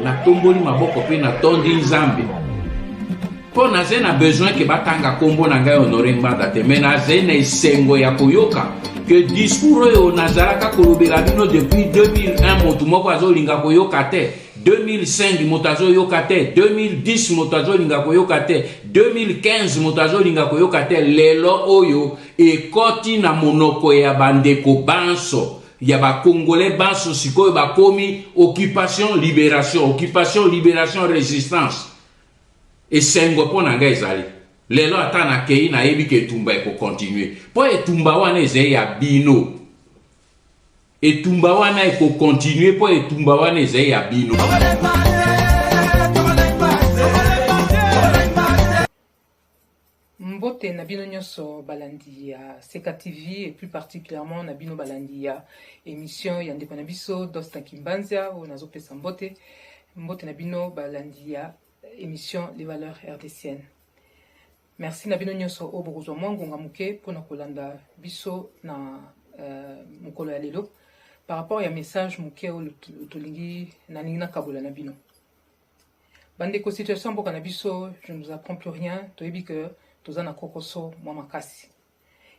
na tomboli maboko pe na tondi nzambe po naze na besoin ke batanga kombo na ngai Honoré Ngbanda te mais naze na esengo ya koyoka que discours oyo nazalaka kolobela bino depuis 2001 motu moko azolinga koyoka te 2005 moto azoyoka te 2010 moto azolinga koyoka te 2015 moto azolinga koyoka te lelo oyo ekoti na monoko ya bandeko banso ya bakongolais banso sikoyo bakomi occupation libération résistance esengo mpo na ngai ezali lelo ata nakei nayebi ke etumba ekokontinue mpo etumba wana ezali ya bino etumba wana ekokontinue mpo etumba wana ezali ya bino. Mbote na bino nyonso balandi ya Seka TV et plus particulièrement na bino balandi ya émission ya ndeko na biso Dosta Kimbanzia o nazopesa mbote na bino balandi ya émission Les Valeurs RDCN. Merci na bino nyonso o bokozwa mwangonga muke pona kolanda biso na mukolo ya lelo par rapport ya message muke o tolingi na ningina kabola na bino. Bande ko situation mboka na biso, je ne vous apprends plus rien, toyebi que tozana kokoso mwa makasi.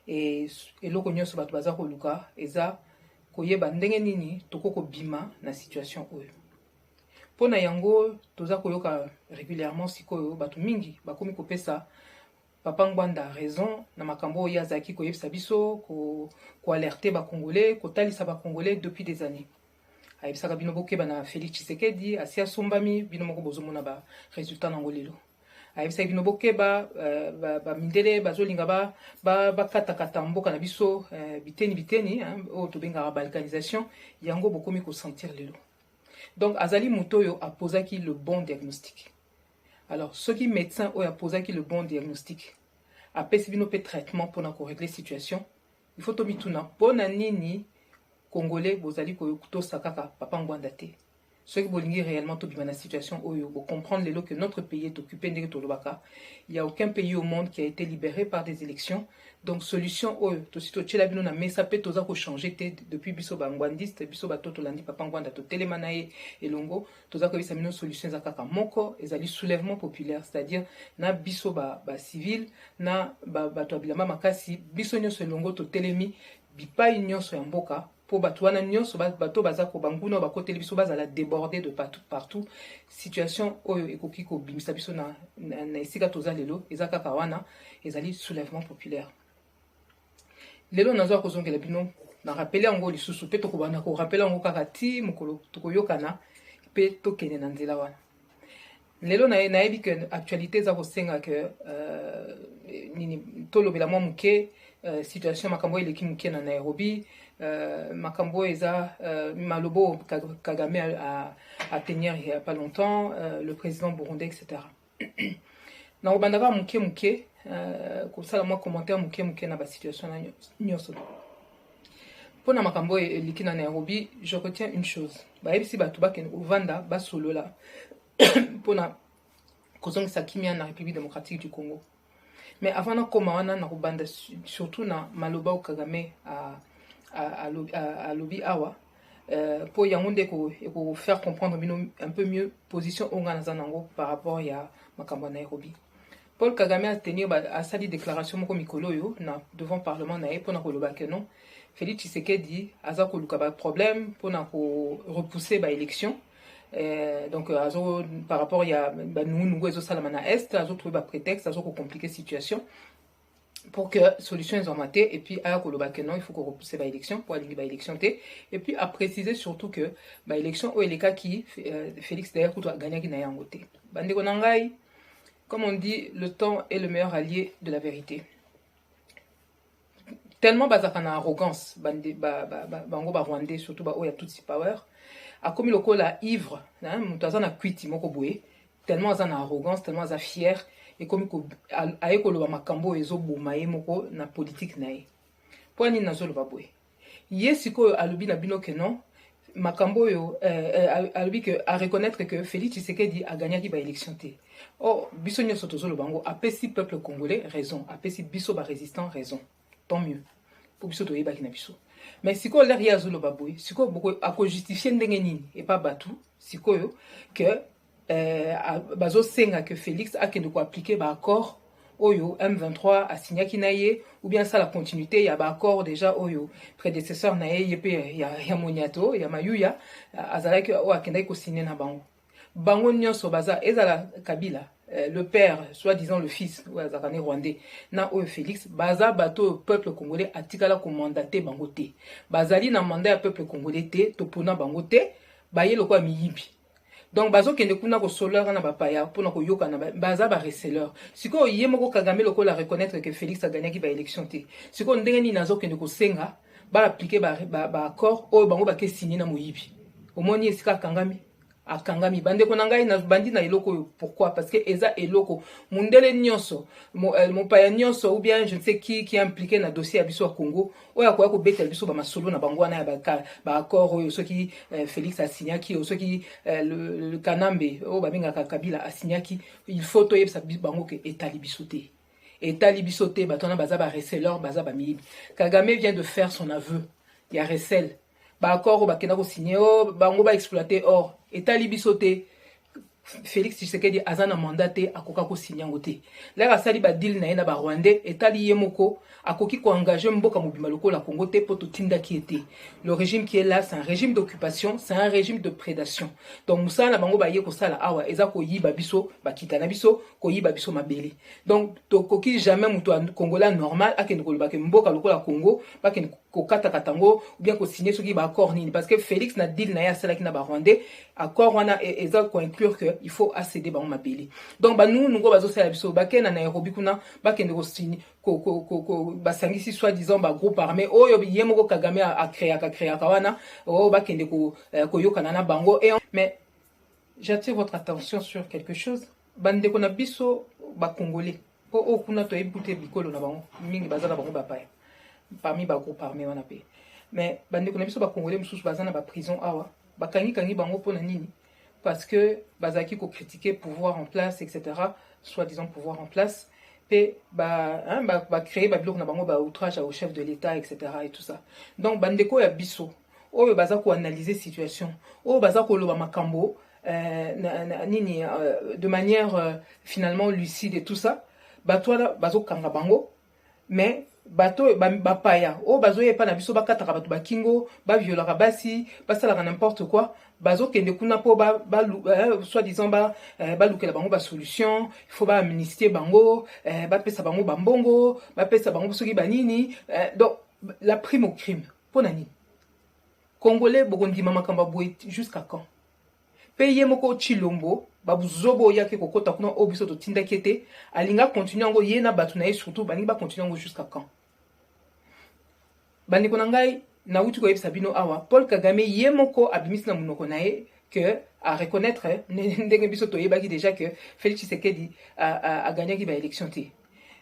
Et eloko nyonso bato baza koluka eza koyeba ndenge nini tokoko bima na situation oyo. Pona yango toza koyoka régulièrement sikoyo bato mingi bakomi kopesa Papa Ngbanda raison na makambo oyo azaki koyebisa biso ko alerter ba Congolais, ko talisa ba Congolais depuis des années. Ayebisaka bino bokeba na Félix Tshisekedi asi asombami bino moko bozomona ba résultat nango lelo. Ayebisaka bino bokeba ba mindele bazolinga ba kata mboka na biso biteni o tobengaka balkanisation yango bokomi ko sentir lelo. Donc azali mutoyo a posaki le bon diagnostic. Alors ceux qui médecins a posaki le bon diagnostic a pesi bino pe traitement pour na ko régler situation. Il faut to mituna pona nini Congolais bozali ko tosakaka Papa Ngbanda te. Ceux qui bolingi réellement to bima na situation oyo bo comprendre lelo que notre pays est occupé ndenge to lobaka. Il y a aucun pays au monde qui a été libéré par des élections. Donc solution oyo to sito tshela bino na mesa pe toza ko changer te depuis biso ba ngwandiste biso ba toto landi Papa Ngbanda to telema ye elongo toza ko bisa bino solution za kaka moko ezali soulèvement populaire, c'est-à-dire na biso ba civil na ba to bilama makasi biso nyonso elongo to telemi bipai nyonso ya mboka pour batouana nyonso bato bazako banguna bakoteli biso bazala déborder de partout situation oyo ekoki ko bimisa biso na esika toza lelo ezaka kawana ezali soulèvement populaire. Lelo nazo kozongela bino na rappeler ngo lisusu pe to ko bana ko rappeler ngo kaka ti mukolo to koyokana pe to kene na nzela wana. Lelo na yebi que actualité za kosenga que nini tolobela mwa muke situation makambo eleki muke na Nairobi makambo eza malobo Kagame a tenir il y a pas longtemps le président burundais etc. Na obandaka muke ko sala mwa commentaire muke na ba situation na nyoso. Pona makambo eleki na Nairobi, je retiens une chose. Ba ebisi batu ba ken ovanda ba solola pona kozongisa kimia na République démocratique du Congo. Mais avant na koma wana na kubanda surtout na maloba o Kagame à lobby awa pour yangonde ko faire comprendre un peu mieux position onga nango par rapport ya makambo na Nairobi. Paul Kagame a tenu a sali déclaration moko mikolo yo na devant parlement na pour na koloba que non Félix Tshisekedi aza ko luka ba problème pour na ko repousser ba élection. Donc par rapport ya nous ezo salama na est azo trouver ba prétexte azo ko compliquer situation pour que solution soit matée et puis à koloba que non il faut qu'on repousse ba élection pour aller ba élection té et puis à préciser surtout que ba élection o eleka qui Félix d'ailleurs ko gagner ki na yango té bandeko nangai comme on dit le temps est le meilleur allié de la vérité. Tellement bazaka na arrogance bango ba rwandais surtout ba o ya tutsi power a commis le cola ivre hein mutaza na kwiti moko boye tellement za na arrogance tellement za fier et comme ko ayeko lo makambo ezo boma ye moko na politique na ye poni nazo lo baboye yesiko alubi na bino que non makambo yo alubi que à reconnaître que Félix Tshisekedi a gagné ki ba élection té oh biso nyoso tozo lo bango apesi peuple congolais raison apesi biso ba résistant raison tant mieux pour biso to yeba ki na biso mais siko l'air ya zolo baboy siko boko ako justifier ndenge nini et pas batu siko yo que bazo senga que Félix a kende ko appliquer ba accord oyo M23 a signé kinaye ou bien ça la continuité ya ba accord déjà oyo prédécesseur na yepe ya moniato ya mayuya azalaki o akenda ko signer na bango nyonso baza ezala Kabila le père, soi-disant le fils, Zakane Rwandais, na oyo Félix, baza bato peuple congolais atikala ko mandaté bangote. Bazali na mandat peuple congolais te, topona bangote, baye loko miyibi. Donc bazo kende kuna ko soleur na bapaya pona ko yoka na baza ba receleur. Siko yemoko Kagame loko la reconnaître que Félix a gagné ki ba élection te. Siko ndenge ni nazo kende ko senga ba appliquer ba accord o bango ba ke signer na moyibi. Omoni esika Kangami akangami bande ko nangai na bandi na eloko pourquoi parce que eza eloko mundele nyonso mon paya nyonso ou bien je ne sais qui est impliqué na dossier abiso à Congo oya ko betel biso ba masolo na bango na ba accord oyo soki Félix a signé qui soki le Kanambe o ba benga Kabila a signé qui il faut to yebsa bango ke etali bisoté etali bisoté batona baza ba receleur baza ba mi Kagame vient de faire son aveu il y a recel ba accord ba kena ko signé o bango ba exploiter or etali bisoté Félix Tshisekedi azana mandaté akoka ko signer ngoté la rasali ba deal na ba Rwandais etali yemoko akoki ko engager mboka mobima lokola Congo te poto tinda qui était le régime qui est là c'est un régime d'occupation c'est un régime de prédation donc musala bango ba ye ko sala awa eza ko yiba biso ba kitana biso ko yiba biso mabeli donc to koki jamais muto congolais normal akende ko ba ke mboka lokola Congo ba ke ko kata katango ou bien ko signer soki ba accord nini parce que Félix na deal na ya sala ki na ba Rwandais accord wana eza ko inclure que il faut accéder ba mabeli donc ba nous ngo bazo sala biso ba ke na Nairobi kuna ba kende ko signer ko basangisi soi-disant ba groupe armé oyo yemoko Kagame a créé kawana o ba kende ko yokana na bango et mais j'attire votre attention sur quelque chose bande ko na biso ba congolais po o kuna to ebute bikolo na bango mingi bazana bango ba paya parmi ba groupe armé wana pe mais bande ko na biso ba congolais mususu bazana ba prison awa ba kangi bango pona nini parce que bazaki ko critiquer pouvoir en place etc soi-disant pouvoir en place pe créer ba bloc na bango ba outrage au chef de l'état etc et tout ça donc bandeko ya biso oyo baza ko analyser situation oyo baza ko loba makambo nini de manière finalement lucide et tout ça batwala bazo kanga bango mais bato bapaya o bazo yepa na biso bakataka bato bakingo ba violera basi basala n'importe quoi bazo kende kuna po soi-disant lukela bango ba solution il faut ba amnistier bango ba pesa bango bambongo ba pesa bango soki banini donc la prime au crime pona nini congolais bokondima makamba boye jusqu'à quand paye moko chilombo babuzobo yake kokota kuna obiso to tinda kete alinga continuer ngo yena batu na ye surtout baningi ba continuer ngo jusqu'à quand bandi ko ngai na uti ko yebisa bino awa Paul Kagame yemoko abimisi na munoko na ye que à reconnaître ndenge biso to yebaki déjà que Félix Tshisekedi a gagné ki ba élection te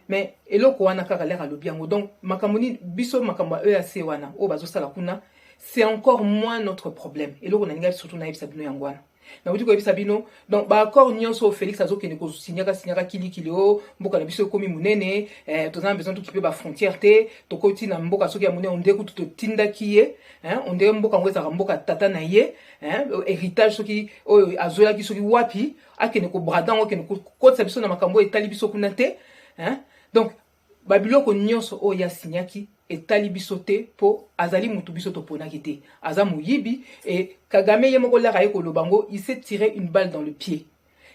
mais eloko wana kaka lera lobiango donc makamoni biso makamba EAC wana o bazo sala kuna c'est encore moins notre problème eloko na ngai surtout na yebisa bino yangwana na uti ko yebisa bino donc ba accord nyonso Félix azokende ko signaka kilikilo mboka na biso komi munene tozana besoin tukipe ba frontière te tokoti na mboka soki ya munene onde ko tutinda kiye onde mboka ngweza mboka tata na ye héritage soki oyo azola ki soki wapi akene ko bradan okene ko kotsa biso na makambo etali biso kuna te donc babiloko nyonso oyo ya signaki etali biso te po azali mutu biso toponaki te aza moyibi et Kagame yemoko la raye ko lobango il s'est tiré une balle dans le pied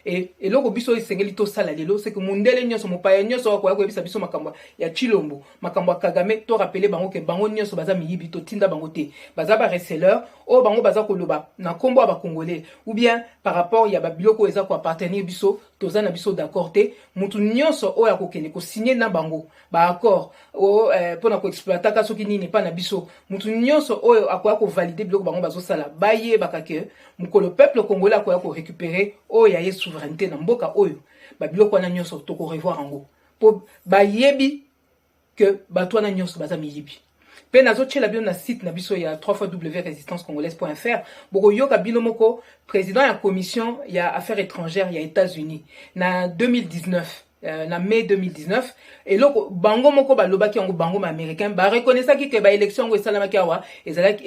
et loko biso isengeli to sala lelo c'est que mundele nyonso mopaya nyonso ko yebisa biso makambo ya Chilombo makambo Kagame to rappeler bango ke bango nyonso baza miyibi to tinda bango te baza ba receleur o bango baza ko loba na kombo ba congolais ou bien par rapport ya ba biloko eza ko appartenir biso toza na biso d'accord te mutu nyonso o ya ko kende ko signer na bango ba accord o pona ko exploiter ka soki nini pa na biso mutu nyonso o akoya ko valider biloko bango bazo sala baye bakake mukolo peuple congolais akoya ko récupérer o ya ye souveraineté na mboka oyo ba biloko wana nyonso to ko revoir ango po bayebi que bato na nyonso baza miyibi pe nazo tchela bino na site na biso ya www.resistancecongolaise.fr boko yoka bino moko président ya commission ya affaires étrangères ya États-Unis na 2019 na mai 2019 et loko bango moko balobaki yango bango ma américain ba reconnaissaki que ba élection ngo esalamaki awa ezalaki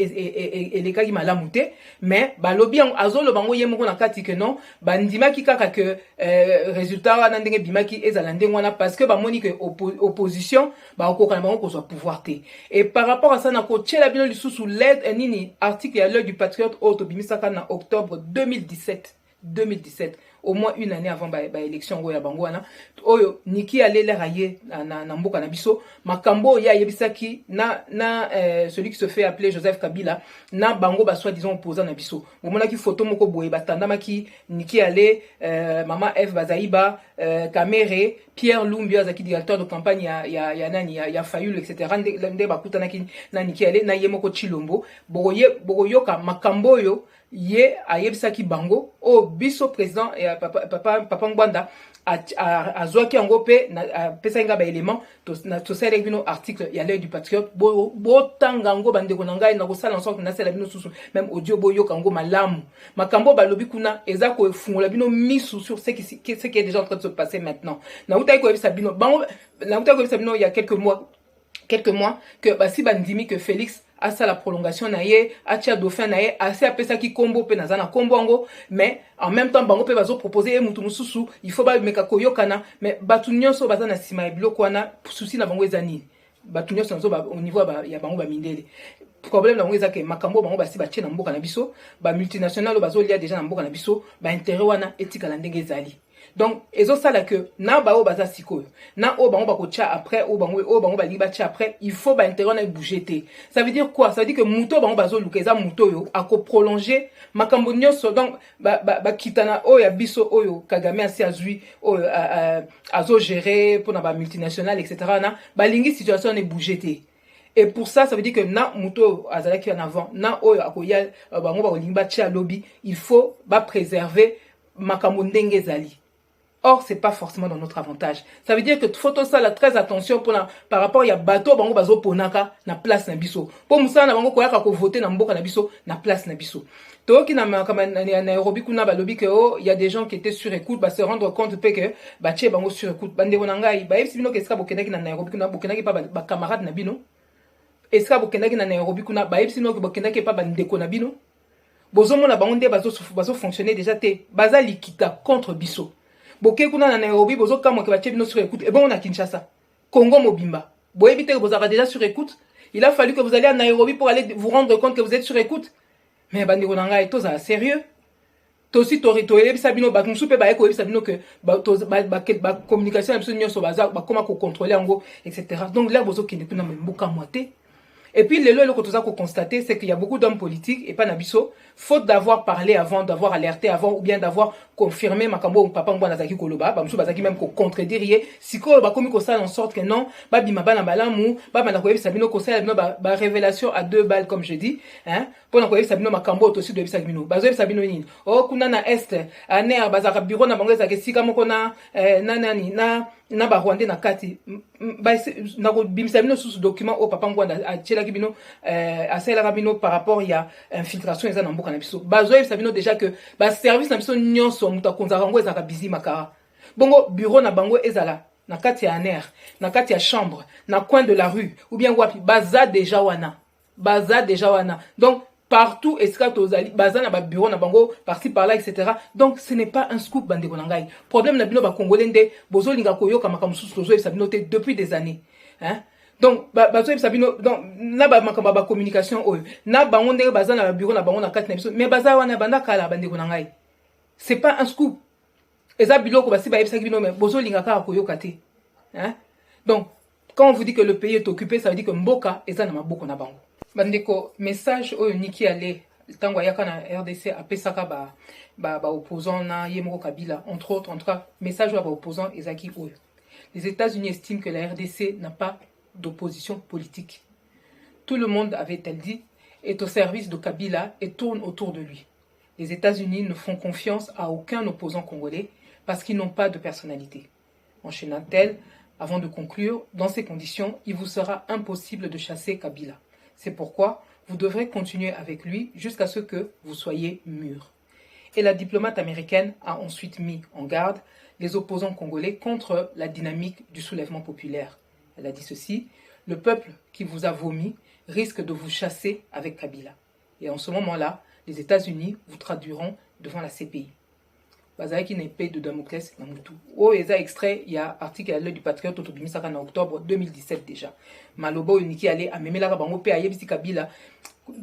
elekaki malamu te mais balobi yango azolo bango ye moko na kati que non bandimaki kaka que résultat wana ndenge bimaki ezala ndenge wana parce que bamoni que opposition ba okoka na bango kozwa pouvoir te et par rapport à ça na kotiela bino lisusu l'aide nini article ya l'heure du patriote auto bimisaka na octobre 2017 au moins une année avant ba élection ya bango wana oyo niki alelera ye na mboka na biso makambo ya yebisaki na celui qui se fait appeler Joseph Kabila na bango ba soi-disant opposant na biso omonaki photo moko boye batandamaki niki ale mama F Bazaiba Kamere Pierre Lumbi azaki directeur de campagne ya nani ya Fayulu etc nde bakutanaki na niki ale na ye moko Chilombo bogoyoka makambo yo ye ayebisaki bango o biso président papa Ngwanda azwaki yango pe pesa nga ba élément to sala bino article ya l'heure du patriote bo tanga ngo bandeko na ngai na ko sala en sorte na sala bino susu même audio boyo kango malamu makambo balobi kuna eza ko fungola bino misu sur ce qui est déjà en train de se passer maintenant na utai ko ebisa bino bango na utai ko ebisa bino il y a quelques mois que basi bandimi que Félix à ça la prolongation na ye atia dauphin na ye assez apesa ki kombo pe nazana kombo ngo mais en même temps bango pe bazo proposer mutu mususu il faut ba meka koyokana mais batu nyonso bazana sima biloko wana souci na bango ezani batu nyonso nzo au niveau ya bango ba mindele problème na bango ezake makambo bango basi ba na mboka na biso ba multinational bazo lia déjà na mboka na biso ba intérêt wana etika la ndenge ezali. Donc ezo sala que na ba o baza sikoyo na o bango bakocha après o bango ba liba cha après il faut ba intérêt na bouger. Ça veut dire quoi? Ça veut dire que muto bango bazo lukeza muto yo ako prolonger makambo nyonso donc ba kitana o ya biso oyo Kagame asi azui o azo gérer pour na ba multinational etc. na ba lingi situation ne bouger. Et pour ça, ça veut dire que na muto azalaki en avant, na oyo akoya bango ba limba cha lobby, il faut ba préserver makambo ndenge zali. Or, c'est pas forcément dans notre avantage. Ça veut dire que photo ça, là, très attention par rapport à bateau, bango bazo ponaka, na place na biso. Pour moussa, na bango koyaka ko voter na mboka na biso, na place na biso. Toki na Nairobi kuna balobi que oh, il y a des gens qui étaient sur écoute, se rendre compte que tche bango sur écoute. Bande wonangai, si bino keska bokenaki na Nairobi kuna bokenaki pa ba camarade na bino. Eska bokenaki na Nairobi kuna si bino bokenaki pa ba ndeko na bino. Bozomo na bango nde bazo fonctionner déjà te. Baza likita contre biso. Boke kuna na Nairobi bozo kama ke bache bino sur écoute et bon on a Kinshasa Congo mobimba boye bité que vous avez déjà sur écoute il a fallu que vous alliez à Nairobi pour aller vous rendre compte que vous êtes sur écoute mais bandi konanga et toza sérieux tosi toritoye bisabino ba musupe ba eko bisabino que ba communication absolument so baza ba comment ko contrôler ngo etc. Donc là bozo kende kuna mboka moité. Et puis, le que tout ça qu'on constater, c'est qu'il y a beaucoup d'hommes politiques, et pas Nabiso, faute d'avoir parlé avant, d'avoir alerté avant, ou bien d'avoir confirmé Makambo ou Papa Ngwa Nazaki Koloba, Bamsou Bazaki même qu'on contredire, si quoi, bah, comme ça, en sorte que non, bah, bimaba na balamou, bah, manakoyebi sabino kosa, bah, révélation à 2 balles, comme je dis, hein, pour nakoyebi sabino Makambo, aussi de sabino, bazoyebi sabino nin, oh, kuna na est, aner, bazaka bureau na bango zake, sika moko na ba Rwandais na kati ba na ko bimisa bino sous document au Papa Ngwanda a tchela bino asela bino par rapport il y a infiltration eza na mboka na biso bazo yebisa bino déjà que ba service na biso nyonso muta konza rango eza ka bizi makara bongo bureau na bango ezala na kati ya aner na kati ya chambre na coin de la rue ou bien wapi baza déjà wana donc partout escatozali bazana ba bureau na bango parti par là etc. Donc ce n'est pas un scoop bande konangai problème na bino ba congolais ndé bozo linga koyoka makamusu tozo sabino te depuis des années hein. Donc bazo sabino donc na ba makamba ba communication oyo na bango ndé bazana ba bureau na bango na kati na biso mais baza wana banda kala bande konangai c'est pas un scoop eza biloko basi ba yebisa bino mais bozo linga ka koyoka te hein. Donc quand on vous dit que le pays est occupé ça veut dire que mboka eza na maboko na bango. Bandeko message oyo niki ale tango yaka na RDC apesaka ba opposant na Yemoko Kabila entre autres message ba opposant ezaki oyo. Les États-Unis estiment que la RDC n'a pas d'opposition politique. Tout le monde, avait-elle dit, est au service de Kabila et tourne autour de lui. Les États-Unis ne font confiance à aucun opposant congolais parce qu'ils n'ont pas de personnalité. Enchaîna-t-elle, avant de conclure, dans ces conditions, il vous sera impossible de chasser Kabila. C'est pourquoi vous devrez continuer avec lui jusqu'à ce que vous soyez mûrs. Et la diplomate américaine a ensuite mis en garde les opposants congolais contre la dynamique du soulèvement populaire. Elle a dit ceci: le peuple qui vous a vomi risque de vous chasser avec Kabila. Et en ce moment-là, les États-Unis vous traduiront devant la CPI. Bazaki une épée de Damoclès dans Moutou. Oh, il y a extrait, il y a article à l'œil du Patriote autobimisaka en octobre 2017 déjà. Malobo uniki allé à memela ka bango pe ayebisi Kabila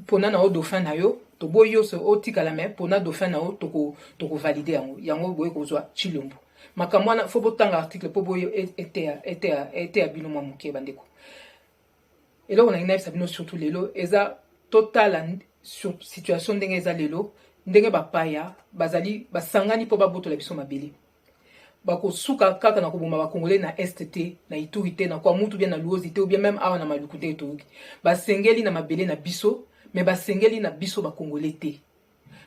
pona na o dauphin na yo to boyo so o tikala me pona dauphin na o toko valider yango boye ko zwa Chilombo. Makamwana faut botanga article po boyo était à binomo muke bandeko. Et là on a une sabino surtout lelo eza total sur situation ndenge eza lelo ndenge bapaya bazali basangani po babotola biso mabele bako suka kaka na koboma ba congolais na STT na Ituri na kwa mutu bien na Luozi te ou bien même awa na Malukute to basengeli na mabele na biso mais basengeli na biso ba congolais te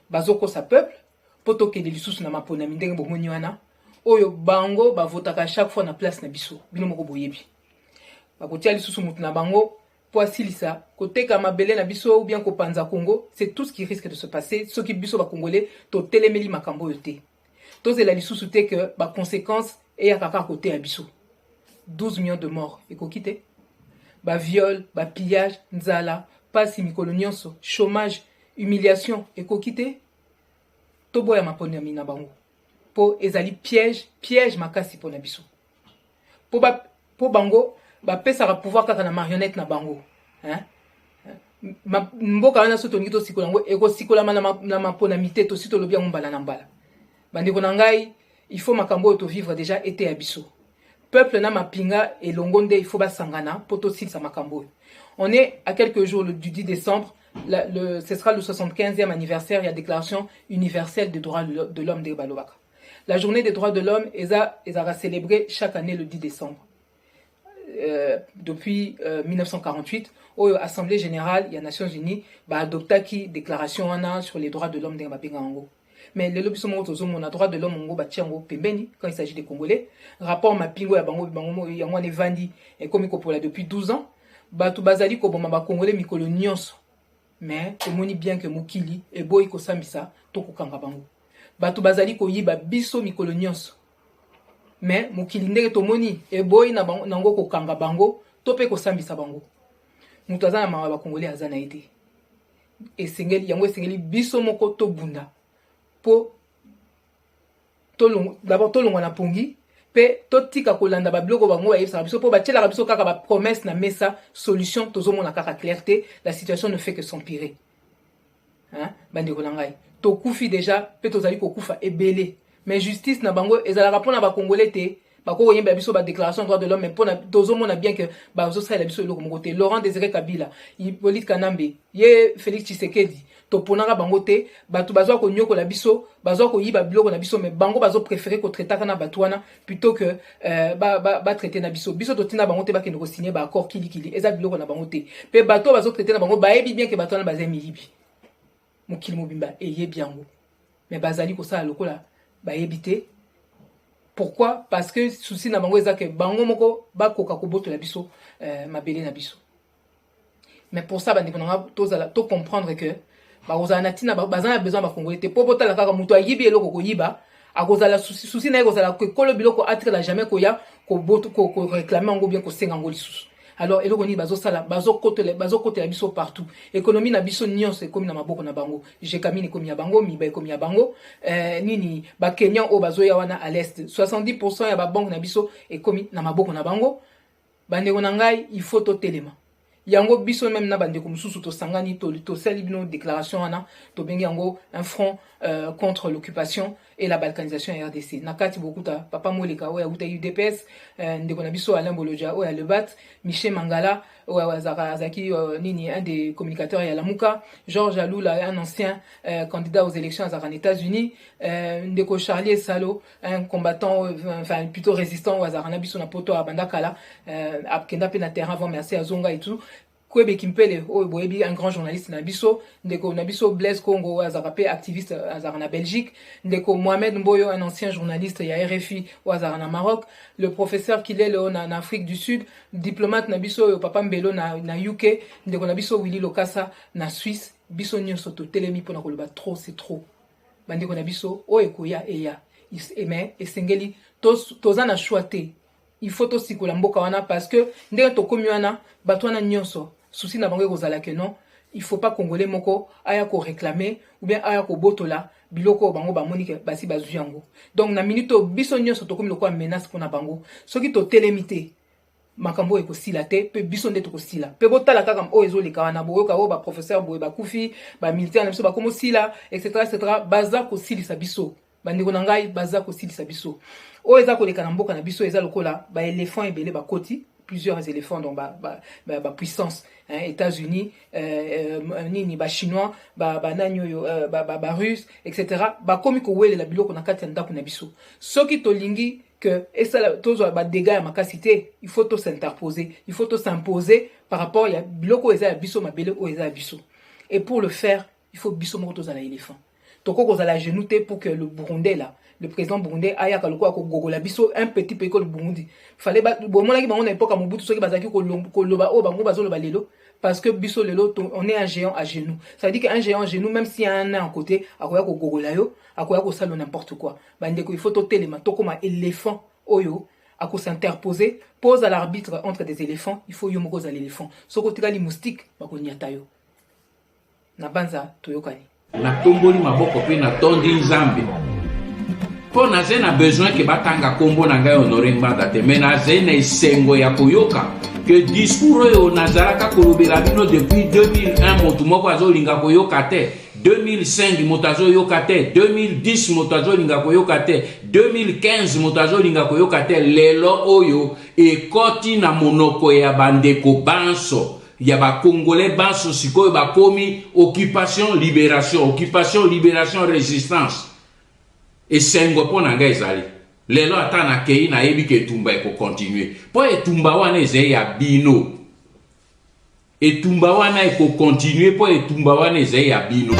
bazoko sa peuple poto ke lisusu na mapona ndenge bomoni wana oyo bango bavotaka chaque fois na place na biso bino moko boyebi bakotia lisusu mutu na bango pour asilisa koteka mabele na biso ou bien kopanza Congo, c'est tout ce qui risque de se passer. Ce qui biso ba congolais to telemeli makambo yote. To zela lisusu te que ba conséquence et ya kaka côté à biso. 12 millions de morts et ko kité. Ba viol, ba pillage, nzala, pasi mikolo nyonso, chômage, humiliation et ko kité. To boya maponi na bango. Po ezali piège makasi po na biso. Po bango ba pesa ka pouvoir kaka na marionnette na bango hein mboka wana soto ngito sikola ngo eko sikola na mapona mité to sito lobia mbala na mbala bandeko na ngai il faut makambo to vivre déjà été abisso peuple na mapinga et longonde il faut ba sangana poto silsa makambo. On est à quelques jours du 10 décembre ce sera le 75e anniversaire de la déclaration universelle des droits de l'homme de Balobaka. La journée des droits de l'homme est célébrée chaque année le 10 décembre. Depuis 1948 au Assemblée générale des Nations Unies a adopté qui déclaration sur les droits de l'homme de Mapingango. Mais les lobbies sont on a droit de l'homme ngo batiango pembeni quand il s'agit des Congolais. Rapport Mapingo ya bango yango ne vandi et comme ikopola depuis 12 ans batu bazali ko bomba ba Congolais mikolo nyonso. Mais tomoni bien que mukili et boy ko sambisa to ko kanga bango. Batu bazali ko yiba biso mikolo nyonso. Mais mukili ndenge tomoni e boy na bango nango ko kanga bango to pe ko sambisa bango mutu azana ma ba congolais azana été et sengeli yango sengeli biso moko to bunda po d'abord to longa na pongi pe to tika ko landa ba bloko bango ba yebisa biso po ba tela biso kaka ba promesse na mesa solution tozo mona kaka clarté la situation ne fait que s'empirer hein bande ko ngai to kufi déjà pe tozali ko kufa ebele. Mais justice na bango ezala pona ba congolais te bako yemba biso ba déclaration des droits de l'homme mais pona tozo mona bien que ba zo sala biso eloko moko te. Laurent Désiré Kabila Hippolyte Kanambe ye Félix Tshisekedi to ponanga bango te batu bazwa ko nyoko la biso bazwa ko yiba biloko na biso mais bango bazo préférer ko traiter kana batwana plutôt que ba traiter na biso to tina bango te ba kende ko signer ba accord kili eza biloko na bango te pe bato bazo traiter na bango ba yebi bien que batwana bazemi yibi mokili mobimba e yebi yango mais bazali ko sala lokola ba yebité. Pourquoi? Parce que souci na bango ezake bango moko ba koka ko boto la biso mabele na biso. Mais pour ça bandi konanga to comprendre que ba ozana tina bazana besoin ba congolais te popota la kaka muto ayibi eloko ko yiba akozala souci na ekozala ko kolo biloko atre la jamais ko ya ko boto ko réclamer ngo bien ko senga ngo lisusu. Alors eloko ni bazo sala bazo côté la biso partout. Économie na biso nyonso comme na maboko na bango. Jekamine comme ya bango, miba comme ya bango. Nini ba Kenyan o bazo ya wana à l'est. 70% ya ba banque na biso et comme na maboko na bango. Bande ngai il faut to telema. Yango biso même na bande comme susu to sangani to sali bino déclaration wana to bengi yango un front contre l'occupation et la balkanisation en RDC. Nakati bokuta papa Moleka o ya uta UDPS ndeko na biso Alain Boloja o ya Lebat, Michel Mangala o ya Zaki nini un des communicateurs ya Lamuka, Georges Aloula un ancien candidat aux élections aux États-Unis, ndeko Charlie Salo un combattant enfin plutôt résistant au Azarana biso na poto à Bandakala abkenda pe na terrain avant merci à Zonga et tout. Kwebe Kimpele o boyebi un grand journaliste na biso ndeko na biso Blaise Congo azarape activiste azarana Belgique ndeko Mohamed Mboyo un ancien journaliste ya RFI au azarana Maroc le professeur Kilele en Afrique du Sud diplomate na biso papa Mbelo na UK ndeko na biso Willy Lokasa na Suisse biso nyonso to telemi pona koloba trop c'est trop bandeko na biso o ekoya eya mais esengeli toza na choix te. Il faut to sikola mboka wana parce que ndenge tokomi wana bato wana nyonso souci na bango kozala ke non, il faut pas congolais moko aya ko réclamer ou bien aya ko botola biloko bango bamoni ke basi bazwi yango. Donc na minute biso nyonso tokomi lokwa menace pona bango soki to telemité makambo ekosila te pe biso nde tokosila pe botala kaka o ezoleka wana boyoka o ba professeur boye bakufi ba militaire na biso bakomo sila etc baza kosilisa biso bandeko na ngai baza kosilisa biso o eza koleka na mboka na biso eza lokola ba éléphant ebele bakoti plusieurs éléphants donc ba puissance États-Unis nini ba chinois ba nanyo ba russe etc bakomi kowelela biloko na kati ya ndako na biso soki tolingi que et ça tous ba dégâts ya makasi te, il faut to s'interposer, il faut to s'imposer par rapport ya biloko eza ya biso mabele o eza ya biso. Et pour le faire, il faut biso moko to za la éléphant. Toko ko za la genou te pour que le Burundais là, le président burundais aya kaloko ko gogola biso un petit pays comme le Burundi. Fallait ba bon mona ki bango na époque Mobutu soki bazaki ko loba o bango bazo loba lelo parce que biso lelo on est un géant à genoux. Ça veut dire qu'un géant à genoux même s'il y a un nain à côté, akoya ko gogola yo, akoya ko salo n'importe quoi. Bandeko il faut to telema to comme éléphant oyo ako s'interposer pose à l'arbitre entre des éléphants, il faut yo moko za l'éléphant. Soko tikali moustique bako nyata yo. Na banza toyokani. Na tomboli maboko pe na tondi nzambe. Po na ze na besoin ke batanga kombo na ngai Honoré Mbanda te, mais na ze na esengo ya koyoka que discours oyo nazalaka kolobela bino depuis 2001 motu moko azolinga koyoka te, 2005 moto azoyoka te, 2010 moto azolinga koyoka te, 2015 moto azolinga koyoka te. Lelo oyo ekoti na monoko ya bandeko banso ya ba Congolais banso sikoyo bakomi occupation libération résistance. Esengo po na ngai ezali lelo ata na kei na yebi ke etumba eko continuer po etumba wana eze ya bino, etumba wana eko continuer po etumba wana eze ya bino.